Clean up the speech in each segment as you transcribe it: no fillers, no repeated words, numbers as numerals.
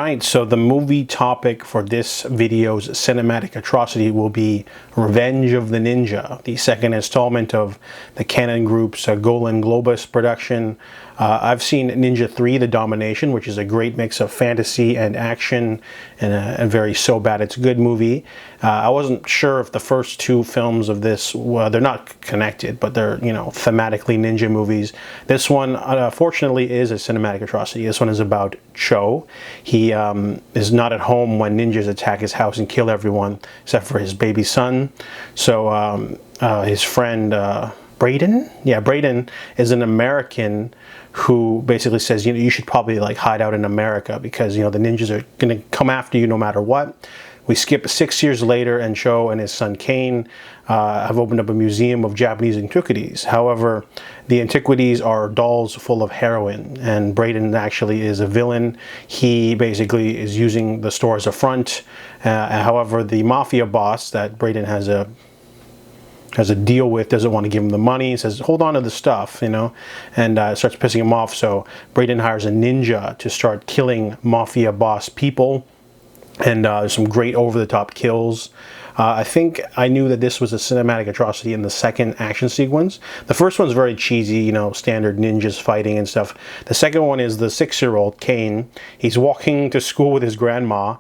Alright, so the movie topic for this video's cinematic atrocity will be Revenge of the Ninja, the second installment of the Canon Group's Golan Globus production. I've seen Ninja 3, The Domination, which is a great mix of fantasy and action, and a very so bad it's good movie. I wasn't sure if the first two films of this, well, they're not connected, but they're, you know, thematically ninja movies. This one, fortunately, is a cinematic atrocity. This one is about Cho. He is not at home when ninjas attack his house and kill everyone except for his baby son. So his friend Braden, Braden is an American who basically says, you know, you should probably like hide out in America because, you know, the ninjas are going to come after you no matter what. We skip 6 years later, and Cho and his son Kane have opened up a museum of Japanese antiquities. However, the antiquities are dolls full of heroin, and Braden actually is a villain. He basically is using the store as a front. However, the mafia boss that Braden has a deal with doesn't want to give him the money. He says, hold on to the stuff, you know, and starts pissing him off. So Braden hires a ninja to start killing mafia boss people. And there's some great over-the-top kills. I think I knew that this was a cinematic atrocity in the second action sequence. The first one's very cheesy, you know, standard ninjas fighting and stuff. The second one is the 6-year-old Kane. He's walking to school with his grandma.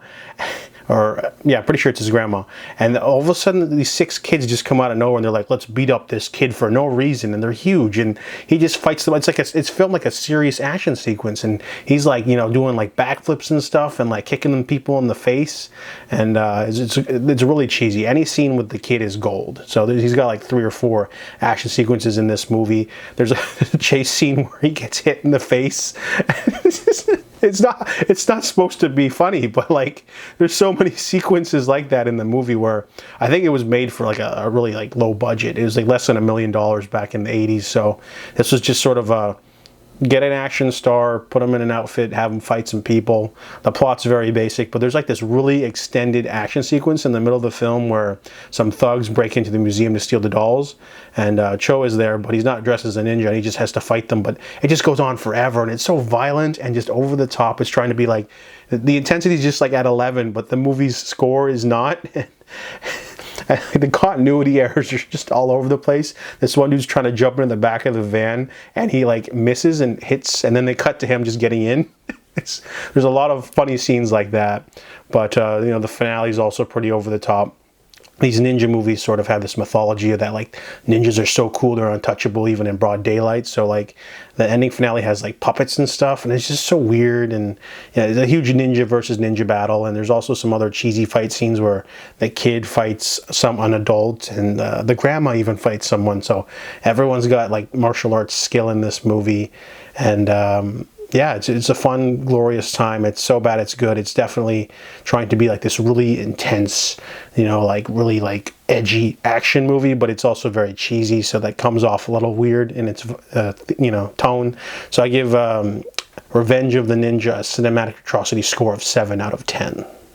Or, yeah, pretty sure it's his grandma. And all of a sudden, these 6 kids just come out of nowhere, and they're like, let's beat up this kid for no reason. And they're huge, and he just fights them. It's like it's filmed like a serious action sequence, and he's like, you know, doing like backflips and stuff, and like kicking people in the face. And it's really cheesy. Any scene with the kid is gold. So he's got like 3 or 4 action sequences in this movie. There's a chase scene where he gets hit in the face. It's not supposed to be funny, but like there's so many sequences like that in the movie where I think it was made for like a really like low budget. It was like less than $1 million back in the 80s. So this was just sort of a get an action star, put him in an outfit, have him fight some people. The plot's very basic, but there's like this really extended action sequence in the middle of the film where some thugs break into the museum to steal the dolls, and Cho is there, but he's not dressed as a ninja, and he just has to fight them, but it just goes on forever, and it's so violent and just over the top. It's trying to be like, the intensity is just like at 11, but the movie's score is not. The continuity errors are just all over the place. This one dude's trying to jump in the back of the van, and he like misses and hits, and then they cut to him just getting in. There's a lot of funny scenes like that, but you know, the finale is also pretty over the top. These ninja movies sort of have this mythology of that, like, ninjas are so cool, they're untouchable even in broad daylight. So like the ending finale has like puppets and stuff, and it's just so weird. And yeah, it's a huge ninja versus ninja battle. And there's also some other cheesy fight scenes where the kid fights an adult, and the grandma even fights someone. So everyone's got like martial arts skill in this movie. And yeah, it's a fun, glorious time. It's so bad it's good. It's definitely trying to be like this really intense, you know, like really like edgy action movie, but it's also very cheesy, so that comes off a little weird in its you know, tone. So I give Revenge of the Ninja a cinematic atrocity score of 7 out of 10.